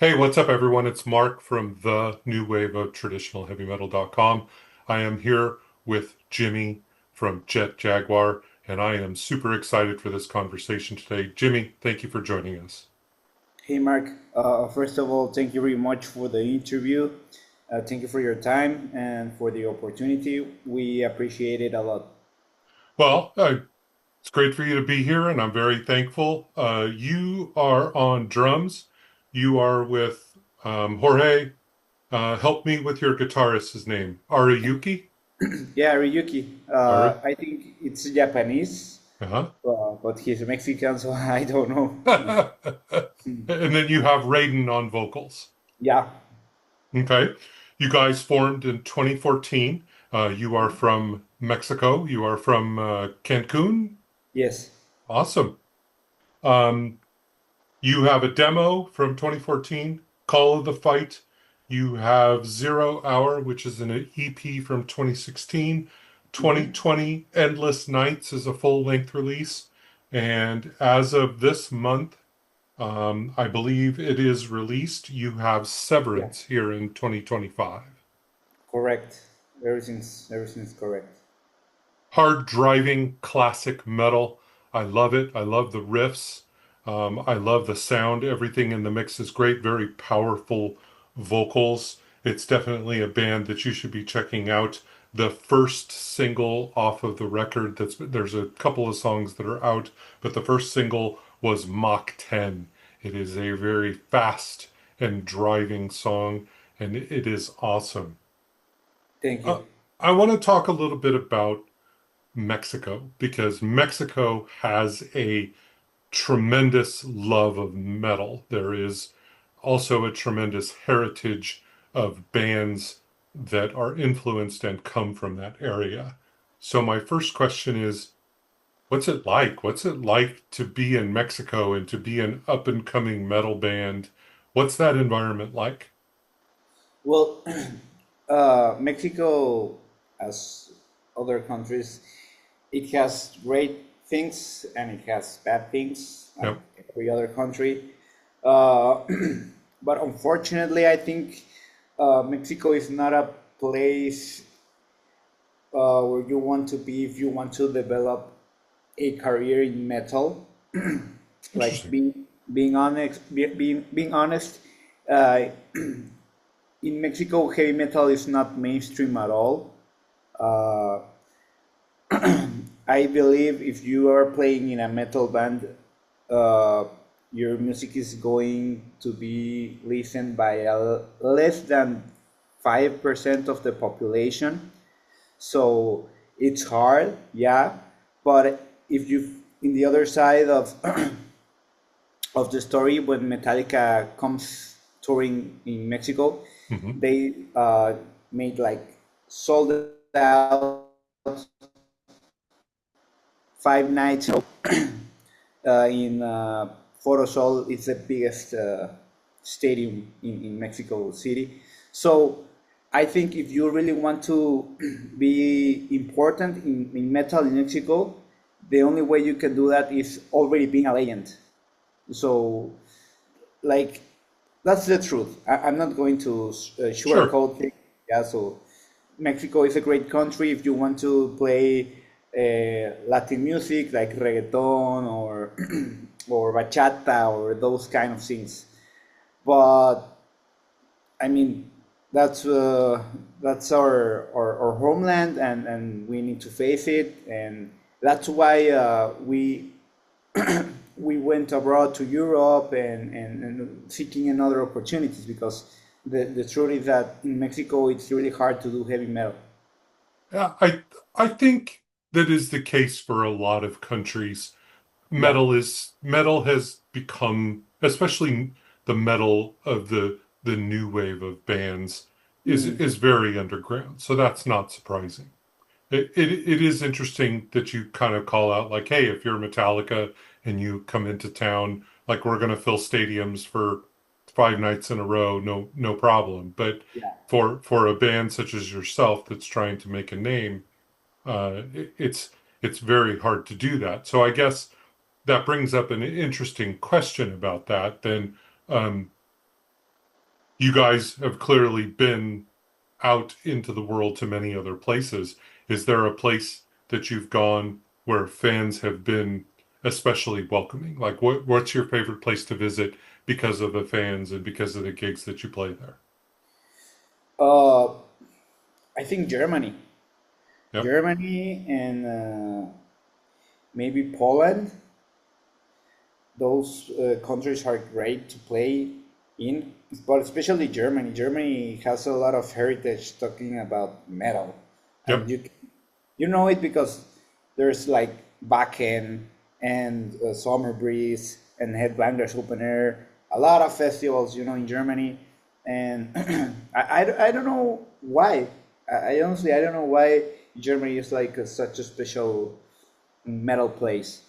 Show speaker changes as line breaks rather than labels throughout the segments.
Hey, what's up, everyone? It's Mark from the New Wave of Traditional Heavy Metal.com. I am here with Jimmy from Jet Jaguar, and I am super excited for this conversation today. Jimmy, thank you for joining us.
Hey Mark, first of all, thank you very much for the interview. Thank you for your time and for the opportunity. We appreciate it a lot.
Well, it's great for you to be here, and I'm very thankful. You are on drums. You are with Jorge. Help me with your guitarist's name. Ariyuki?
Yeah, Ryuki,
Ari?
I think it's Japanese,
Uh-huh.
but he's Mexican, so I don't know.
And then you have Raiden on vocals.
Yeah,
Okay. You guys formed in 2014. You are from Mexico. You are from Cancun.
yes,
Awesome. Um, you have a demo from 2014, Call of the Fight. You have Zero Hour, which is an EP from 2016.
hmm
2020, Endless Nights is a full-length release. And as of this month, I believe it is released. You have
yeah,
Severance here in 2025.
correct. Everything's correct.
Hard driving classic metal. I love it. I love the riffs. I love the sound. Everything in the mix is great. Very powerful vocals. It's definitely a band that you should be checking out. The first single off of the record, there's a couple of songs that are out, but the first single was Mach 10. It is a very fast and driving song, and it is awesome.
Thank
Uh,
you.
I want to talk a little bit about Mexico because Mexico has a tremendous love of metal. There is also a tremendous heritage of bands that are influenced and come from that area. So my first question is, what's it like? What's it like to be in Mexico and to be an up and coming metal band? What's that environment like?
Well, Mexico, as other countries, it has great things and it has bad things, like
Yep.
every other country. Uh, but unfortunately, I think Mexico is not a place where you want to be if you want to develop a career in metal. Like
Interesting.
being honest, uh, in Mexico, heavy metal is not mainstream at all. Uh, I believe if you are playing in a metal band, uh, your music is going to be listened by less than 5% of the population. So it's hard, yeah. But if you, in the other side of of the story, when Metallica comes touring in Mexico,
Hmm.
they made like sold out 5 nights in Foro Sol. It's the biggest stadium in Mexico City. So I think if you really want to be important in metal in Mexico, the only way you can do that is already being a legend. So, like, that's the truth. I'm not going to
Sure.
sugarcoat things. Yeah, so Mexico is a great country if you want to play Latin music like reggaeton or or bachata or those kind of things. But I mean, that's our homeland, and we need to face it, and that's why we went abroad to Europe and seeking another opportunities because the truth is that in Mexico it's really hard to do heavy metal.
Yeah, I think that is the case for a lot of countries.
Yeah.
Metal has become, especially the metal of the new wave of bands
Mm.
is very underground. So that's not surprising. It is interesting that you kind of call out like, hey, if you're Metallica and you come into town, like we're gonna fill stadiums for 5 nights in a row, no problem. But
Yeah.
for a band such as yourself that's trying to make a name, it's very hard to do that. So I guess that brings up an interesting question about that. Then, um, You guys have clearly been out into the world to many other places. Is there a place that you've gone where fans have been especially welcoming? Like what's your favorite place to visit because of the fans and because of the gigs that you play there?
Uh, I think Germany,
Yep.
Germany, and maybe Poland. Those countries are great to play in, but especially Germany. Germany has a lot of heritage talking about metal, and
Yep.
you know it because there's like Backen and Summer Breeze and Headbangers Open Air, a lot of festivals, in Germany, and I don't know why. I honestly I don't know why Germany is like such a special metal place.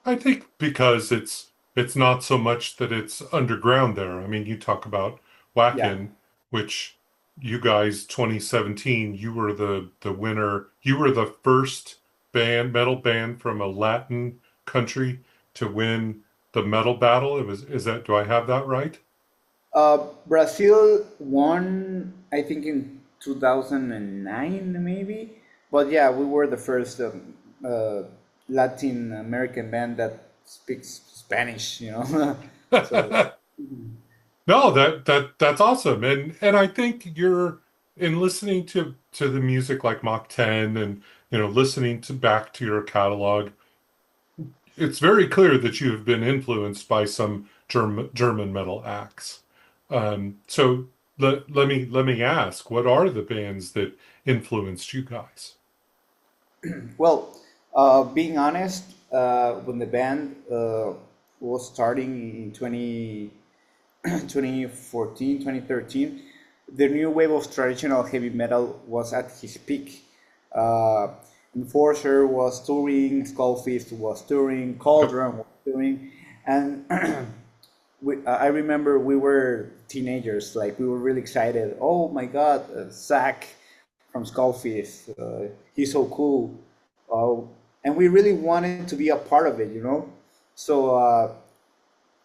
I think because it's not so much that it's underground there. I mean, you talk about
Yeah.
Wacken, which you guys 2017, you were the winner. You were the first metal band from a Latin country to win the metal battle. It was is that do I have that right?
Brazil won, I think, in 2009, maybe. But yeah, we were the first Latin American band that speaks Spanish. So,
No, that's awesome. And I think you're in listening to the music like Mach 10 and listening to back to your catalog, it's very clear that you have been influenced by some German metal acts. So let me ask, what are the bands that influenced you guys?
well, being honest, when the band was starting in 2014, 2013, the new wave of traditional heavy metal was at his peak. Uh, Enforcer was touring, Skullfist was touring,
Yep.
Cauldron was touring, and I remember we were teenagers, like we were really excited. Oh my God, Zach from Skullfist, he's so cool. Oh, and we really wanted to be a part of it. So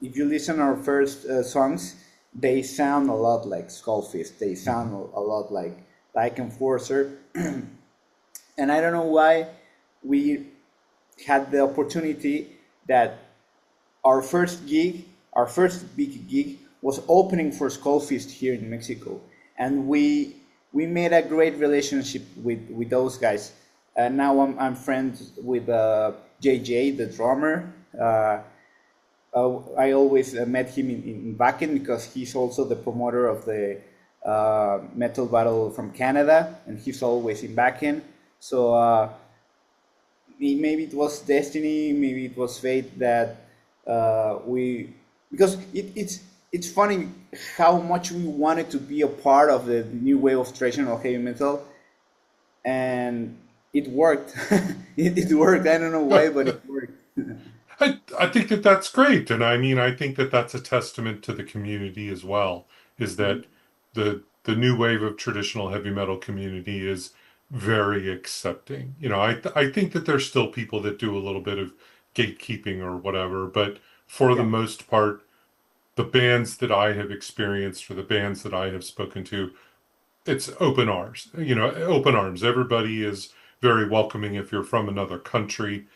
if you listen our first songs, they sound a lot like Skullfist. They sound
Mhm.
a lot like Enforcer, and I don't know why we had the opportunity that our first gig, our first big gig, was opening for Skullfist here in Mexico, and we made a great relationship with those guys. And now I'm friends with JJ, the drummer. I always met him in Wacken because he's also the promoter of the metal battle from Canada, and he's always in Wacken. So maybe it was destiny, maybe it was fate that we because it's funny how much we wanted to be a part of the new wave of traditional heavy metal, and it worked. It worked. I don't know why, but it worked.
I think that that's great, and I mean I think that that's a testament to the community as well. Is that the new wave of traditional heavy metal community is very accepting. I think that there's still people that do a little bit of gatekeeping or whatever, but for the
Yeah.
most part, the bands that I have experienced or the bands that I have spoken to, it's open arms. Open arms. Everybody is very welcoming if you're from another country.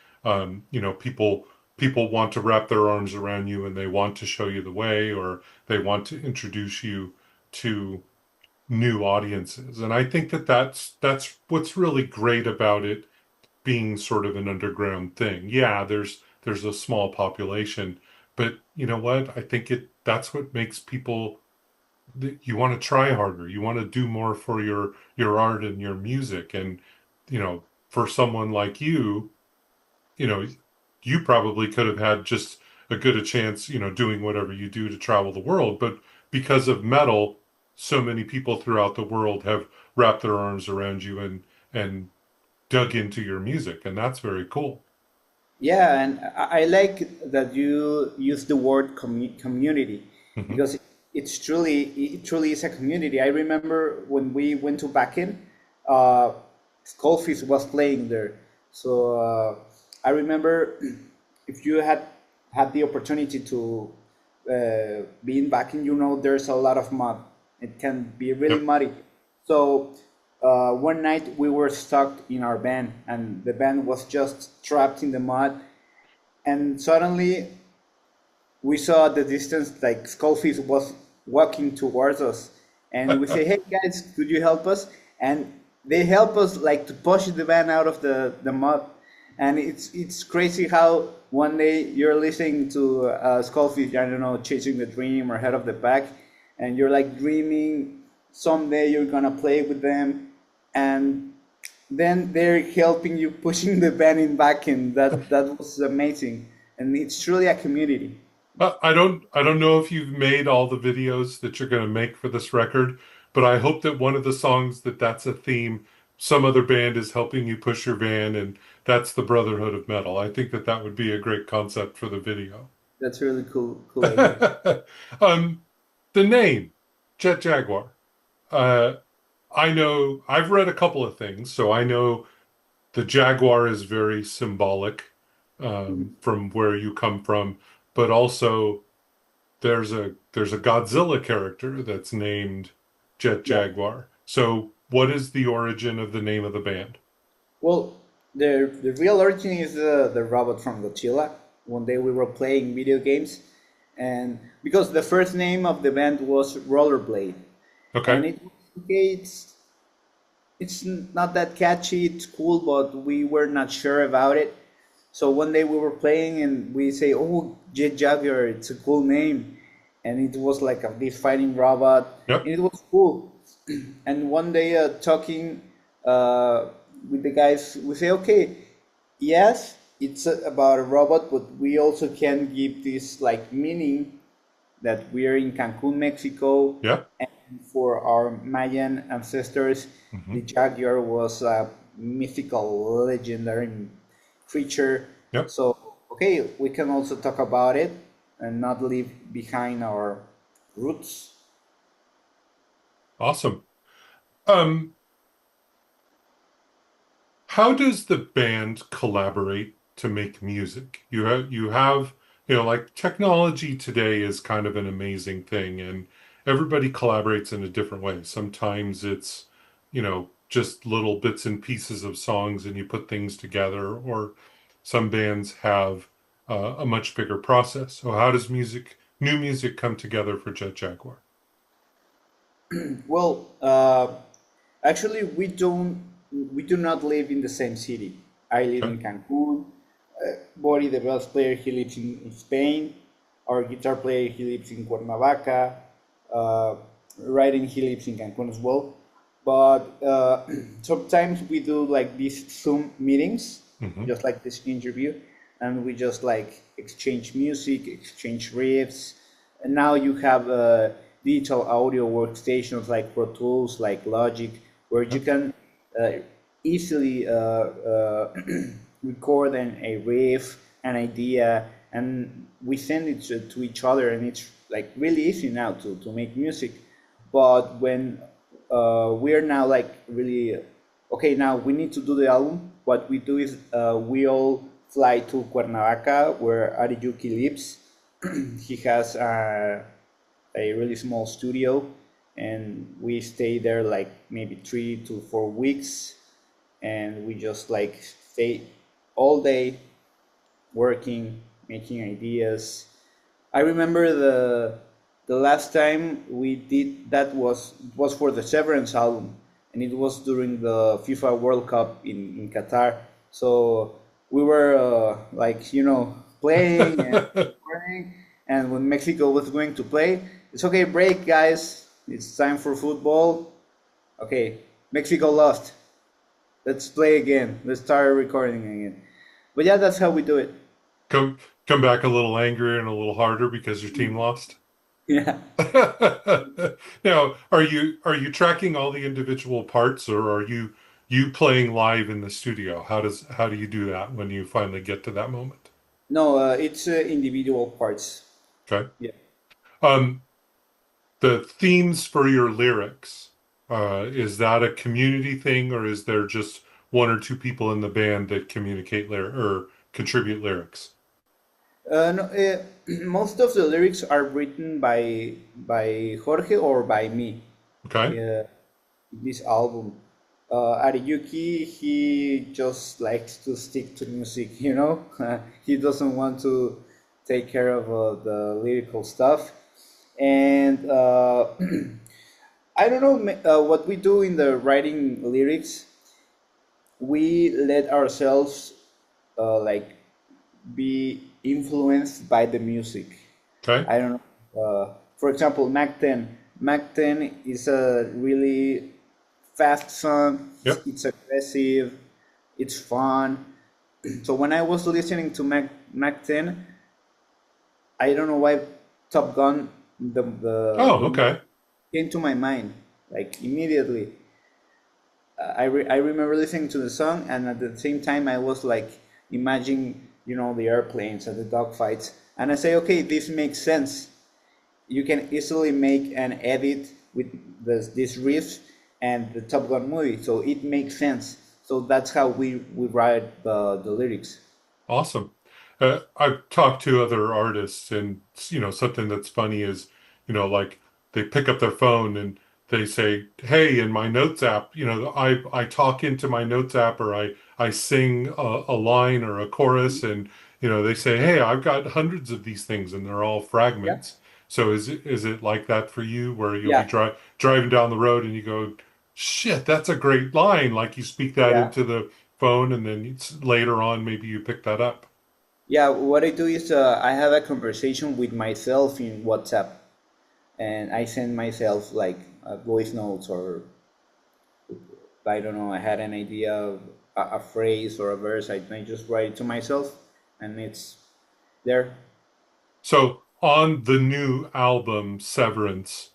People want to wrap their arms around you and they want to show you the way or they want to introduce you to new audiences. And I think that that's what's really great about it being sort of an underground thing. Yeah, there's a small population, but you know what? I think that's what makes people you want to try harder. You want to do more for your art and your music. And for someone like you know, you probably could have had just a good a chance, doing whatever you do to travel the world. But because of metal, so many people throughout the world have wrapped their arms around you and dug into your music, and that's very cool.
Yeah, and I like that you use the word community
Hmm.
because it truly is a community. I remember when we went to Bakken, uh, Skullfish was playing there. So I remember if you had the opportunity to being back in, there's a lot of mud. It can be really
Yep.
muddy. So one night we were stuck in our van, and the van was just trapped in the mud. And suddenly we saw at the distance like Skullfish was walking towards us, and we say, "Hey guys, could you help us?" And they help us like to push the van out of the mud. And it's crazy how one day you're listening to Skullfish, I don't know, chasing the dream or head of the pack, and you're like dreaming someday you're gonna play with them, and then they're helping you pushing the van in back, and that was amazing. And it's truly a community.
I don't know if you've made all the videos that you're going to make for this record, but I hope that one of the songs that's a theme, some other band is helping you push your van, and that's the Brotherhood of Metal. I think that would be a great concept for the video.
That's a really cool idea.
um, the name, Jet Jaguar. Uh, I know I've read a couple of things, so I know the Jaguar is very symbolic from where you come from, but also there's a Godzilla character that's named Jet
Yeah.
Jaguar. So what is the origin of the name of the band?
Well, the real origin is the robot from Godzilla. One day we were playing video games, and because the first name of the band was Rollerblade,
Okay.
and it was okay. It's not that catchy. It's cool, but we were not sure about it. So one day we were playing and we say, "Oh, Jet Jaguar, it's a cool name," and it was like this fighting robot,
Yep.
and it was cool. And one day, talking uh, with the guys, we say, "Okay, yes, it's about a robot, but we also can give this like meaning that we are in Cancun, Mexico,
Yep.
and for our Mayan ancestors,
Hmm.
the jaguar was a mythical, legendary creature.
Yep.
So, okay, we can also talk about it and not leave behind our roots."
Awesome. Um, how does the band collaborate to make music? Like technology today is kind of an amazing thing, and everybody collaborates in a different way. Sometimes it's, just little bits and pieces of songs and you put things together, or some bands have a much bigger process. So how does new music come together for Jet Jaguar?
Well, actually, we do not live in the same city. I live
Okay.
in Cancun. Bori, the bass player, he lives in Spain. Our guitar player, he lives in Cuernavaca. Uh, Writing, he lives in Cancun as well. But sometimes we do like these Zoom meetings,
Hmm.
just like this interview, and we just like exchange music, exchange riffs. And now you have digital audio workstations like Pro Tools, like Logic, where you
Yep.
can uh, easily record a riff, an idea, and we send it to each other, and it's like really easy now to make music. But when we are now like really okay, now we need to do the album. What we do is we all fly to Cuernavaca, where Ariyuki lives. He has a really small studio, and we stay there like maybe 3 to 4 weeks, and we just like stay all day working, making ideas. I remember the last time we did that was for the Severance album, and it was during the FIFA World Cup in Qatar. So we were like playing and recording, and when Mexico was going to play, it's okay, break guys, it's time for football. Okay, Mexico lost. Let's play again. Let's start recording again. But yeah, that's how we do it.
Come back a little angrier and a little harder because your team lost.
Yeah.
Now, are you tracking all the individual parts, or are you playing live in the studio? How do you do that when you finally get to that moment?
No, it's individual parts.
Okay.
Yeah.
Um, the themes for your lyrics, is that a community thing, or is there just one or two people in the band that communicate or contribute lyrics?
No, most of the lyrics are written by Jorge or by me.
Okay.
Uh, this album, Ariyuki, he just likes to stick to music. You know, he doesn't want to take care of the lyrical stuff. And I don't know what we do in the writing lyrics. We let ourselves like be influenced by the music.
Okay.
I don't know. For example, Mac 10. Mac 10 is a really fast song.
Yep.
It's aggressive. It's fun. So when I was listening to Mac 10, I don't know why Top Gun
Oh,
the movie
okay.
came to my mind like immediately. I remember listening to the song, and at the same time, I was like imagining, the airplanes and the dogfights. And I say, okay, this makes sense. You can easily make an edit with this riff and the Top Gun movie, so it makes sense. So that's how we write the lyrics.
Awesome. I've talked to other artists, and something that's funny is, like they pick up their phone and they say, "Hey, in my notes app, I talk into my notes app, or I sing a line or a chorus, and they say, "Hey, I've got hundreds of these things, and they're all
Yeah.
fragments." So is it like that for you, where you'll be
Yeah.
driving down the road and you go, "Shit, that's a great line," like you speak that
Yeah.
into the phone, and then later on maybe you pick that up.
Yeah. What I do is I have a conversation with myself in WhatsApp, and I send myself like voice notes, or I don't know, I had an idea of a phrase or a verse. I just write it to myself, and it's there.
So on the new album Severance,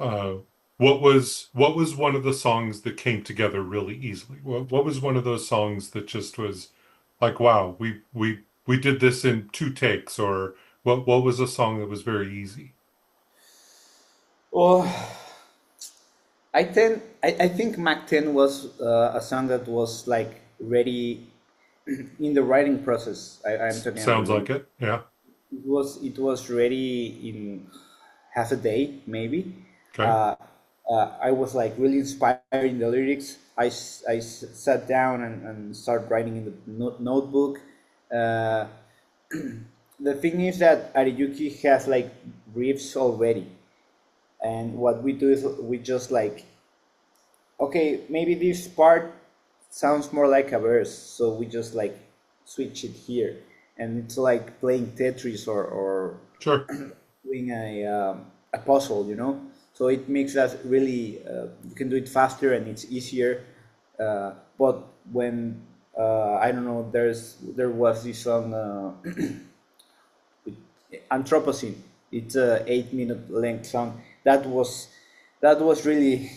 uh, what was one of the songs that came together really easily? What was one of those songs that just was like, wow, we did this in two takes, or what was a song that was very easy?
Well, I think Mac 10 was a song that was like ready in the writing process. I'm talking about,
Sounds like it. Yeah.
it was ready in half a day maybe.
Okay.
Uh, I was like really inspired in the lyrics. Sat down and started writing in the notebook. Uh, the thing is that Ariyuki has like riffs already, and what we do is we just like, okay, maybe this part sounds more like a verse, so we just like switch it here, and it's like playing Tetris, or
Sure.
doing a puzzle. So it makes us really, you can do it faster and it's easier. But when I don't know, there was this song, Anthropocene. It's a 8 minute length song. That was really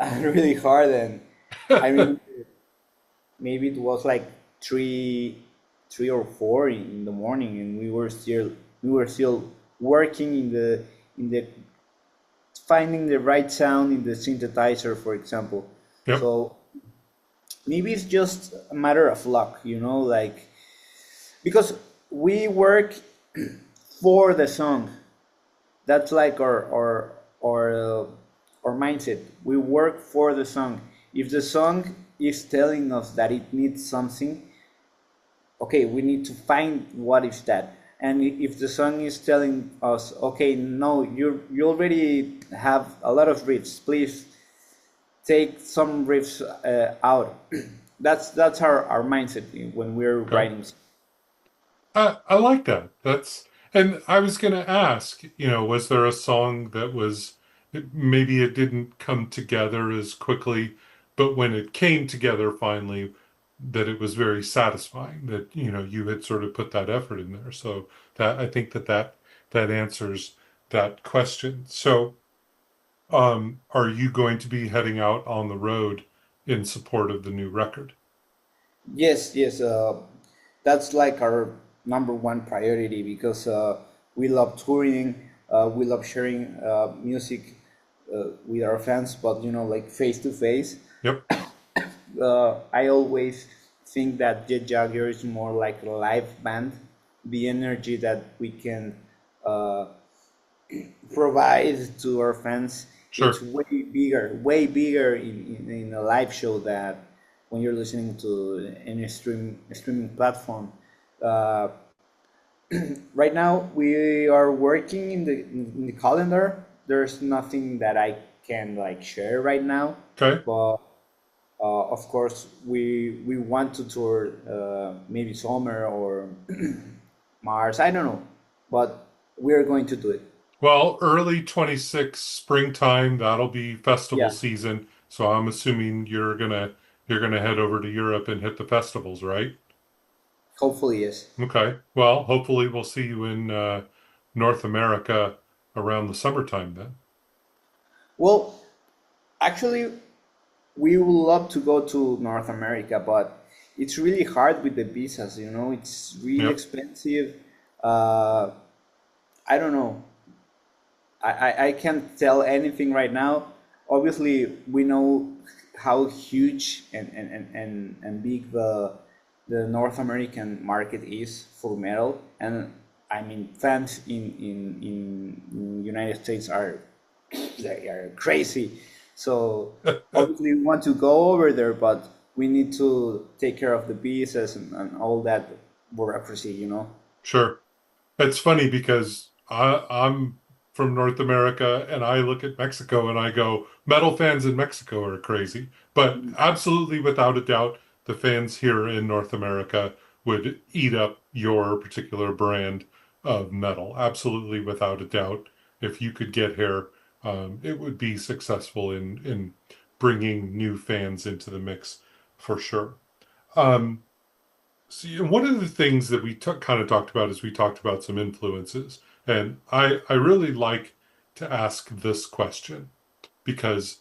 really hard, and I remember maybe it was like three or four in the morning, and we were still working in the finding the right sound in the synthesizer, for example.
Yep.
So maybe it's just a matter of luck, like, because we work for the song. That's like our mindset. We work for the song. If the song is telling us that it needs something, okay, we need to find what is that. And if the song is telling us, okay, no, you already have a lot of riffs, please take some riffs out. That's our mindset when we're
Okay.
writing.
I like that. And I was going to ask, was there a song that maybe it didn't come together as quickly, but when it came together finally, that it was very satisfying that, you had sort of put that effort in there. So that I think that answers that question. So, are you going to be heading out on the road in support of the new record?
Yes, yes, that's like our number one priority, because we love touring, we love sharing music with our fans, but like face to face.
Yep.
I always think that Jet Jaguar is more like a live band the energy that we can uh, provide to our fans, it's
Sure.
way bigger in a live show that when you're listening to any streaming platform. Uh, right now, we are working in the calendar. There's nothing that I can like share right now,
Okay.
but of course, we want to tour maybe summer or Mars. I don't know, but we're going to do it.
Well, early 26 springtime, that'll be festival
Yeah,
season. So I'm assuming you're gonna head over to Europe and hit the festivals, right?
hopefully yes.
Okay. Well, hopefully we'll see you in North America around the summertime then.
Well, actually, we would love to go to North America, but it's really hard with the visas. You know, it's really
Yep.
expensive. Uh, I don't know. I can't tell anything right now. Obviously, we know how huge and big the North American market is for metal, and I mean fans in United States are they are crazy. So obviously, we want to go over there, but we need to take care of the visas and all that bureaucracy. You know.
Sure. It's funny because I'm from North America and I look at Mexico and I go, metal fans in Mexico are crazy. But absolutely, without a doubt, the fans here in North America would eat up your particular brand of metal. Absolutely, without a doubt. If you could get here, it would be successful in bringing new fans into the mix for sure. Um, See, one of the things that we kind of talked about is we talked about some influences, and I really like to ask this question because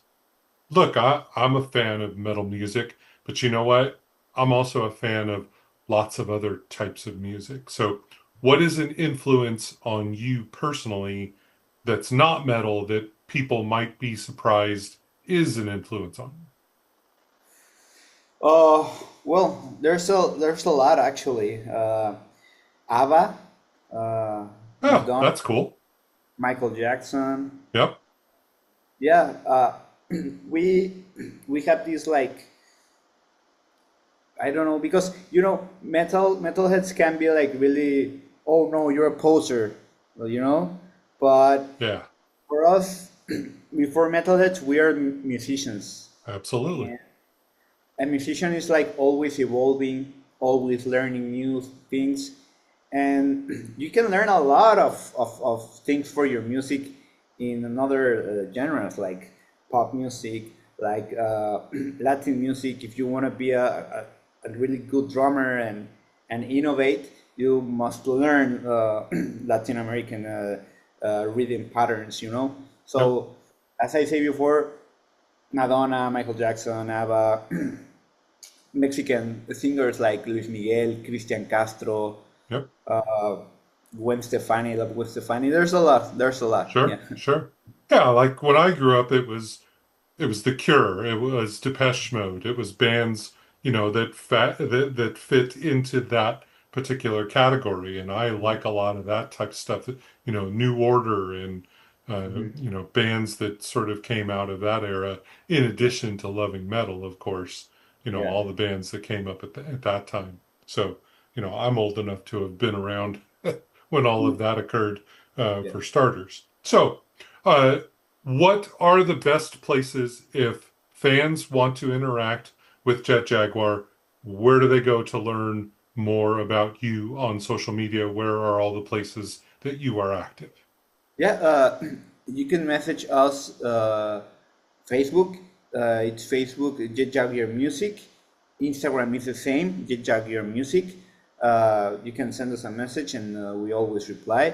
look, I'm a fan of metal music, but you know what? I'm also a fan of lots of other types of music. So, what is an influence on you personally that's not metal that people might be surprised is an influence on you?
Uh, well, there's a lot actually. ABBA,
Oh,
Madonna,
that's cool.
Michael Jackson.
Yep.
Yeah, we we have this like I don't know because you know metalheads can be like really oh no you're a poser, well, you know, but
Yeah,
for us before metalheads we are musicians.
absolutely.
A musician is like always evolving, always learning new things, and you can learn a lot of things for your music in another genres like pop music, like Latin music. If you want to be a really good drummer and innovate, you must learn Latin American rhythm patterns, you know.
Yep.
So, as I say before, Madonna, Michael Jackson, ABBA, Mexican singers like Luis Miguel, Cristian Castro,
Yep.
Gwen Stefani, love Gwen Stefani. There's a lot. There's a lot. Yeah.
Sure, sure. Yeah, like when I grew up, it was The Cure, it was Depeche Mode, it was bands, that fit into that particular category, and I like a lot of that type of stuff. New Order and
Mhm.
bands that sort of came out of that era. In addition to loving metal, of course,
Yeah.
all the bands that came up at that time. So, I'm old enough to have been around when all of
Mm,
that occurred,
yeah.
for starters. So, uh, what are the best places if fans want to interact with Jet Jaguar? Where do they go to learn more about you on social media? Where are all the places that you are active?
Yeah. You can message us Facebook. It's Facebook Jet Jaguar Music. Instagram is the same Jet Jaguar Music. You can send us a message and we always reply.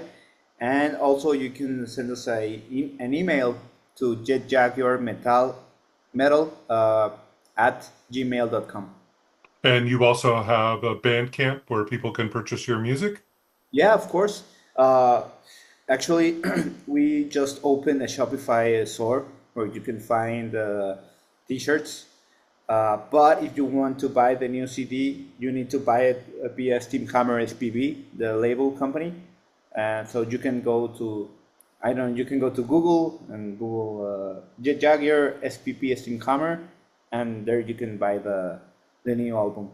And also you can send us an email to jetjaguarmetal at gmail.com.
And you also have a Bandcamp where people can purchase your music.
Yeah, of course. Uh, actually, we just opened a Shopify store where you can find t-shirts. But if you want to buy the new CD, you need to buy it via Steamhammer SPV, the label company. And so you can go to, I don't know, you can go to Google and Google Jet Jaguar SPP Steamhammer, and there you can buy the new album.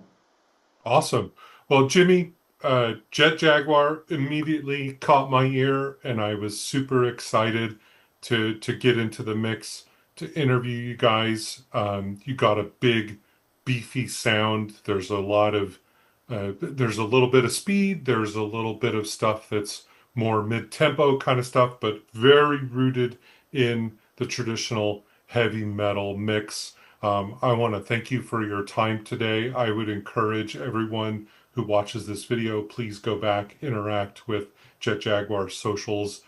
Awesome. Well, Jimmy, Jet Jaguar immediately caught my ear, and I was super excited to get into the mix to interview you guys. You got a big, beefy sound. There's a little bit of speed. There's a little bit of stuff that's more mid-tempo kind of stuff, but very rooted in the traditional heavy metal mix. I want to thank you for your time today. I would encourage everyone who watches this video, please go back, interact with Jet Jaguar socials,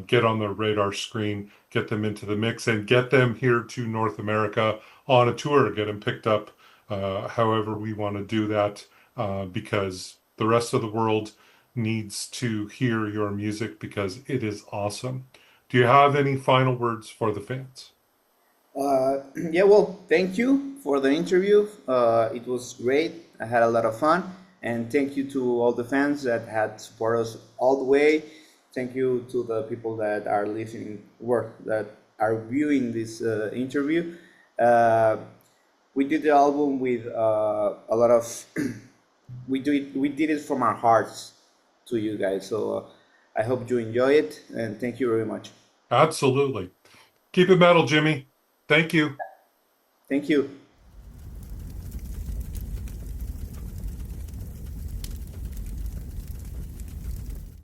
get on their radar screen, get them into the mix, and get them here to North America on a tour, get them picked up however we want to do that, because the rest of the world needs to hear your music because it is awesome. Do you have any final words for the fans?
Yeah, well, thank you for the interview. It was great. I had a lot of fun. And thank you to all the fans that had supported us all the way. Thank you to the people that are listening, work that are viewing this interview. Uh, we did the album with a lot of we did it from our hearts to you guys. So I hope you enjoy it, and thank you very much.
Absolutely. Keep it metal, Jimmy. Thank you.
Thank you.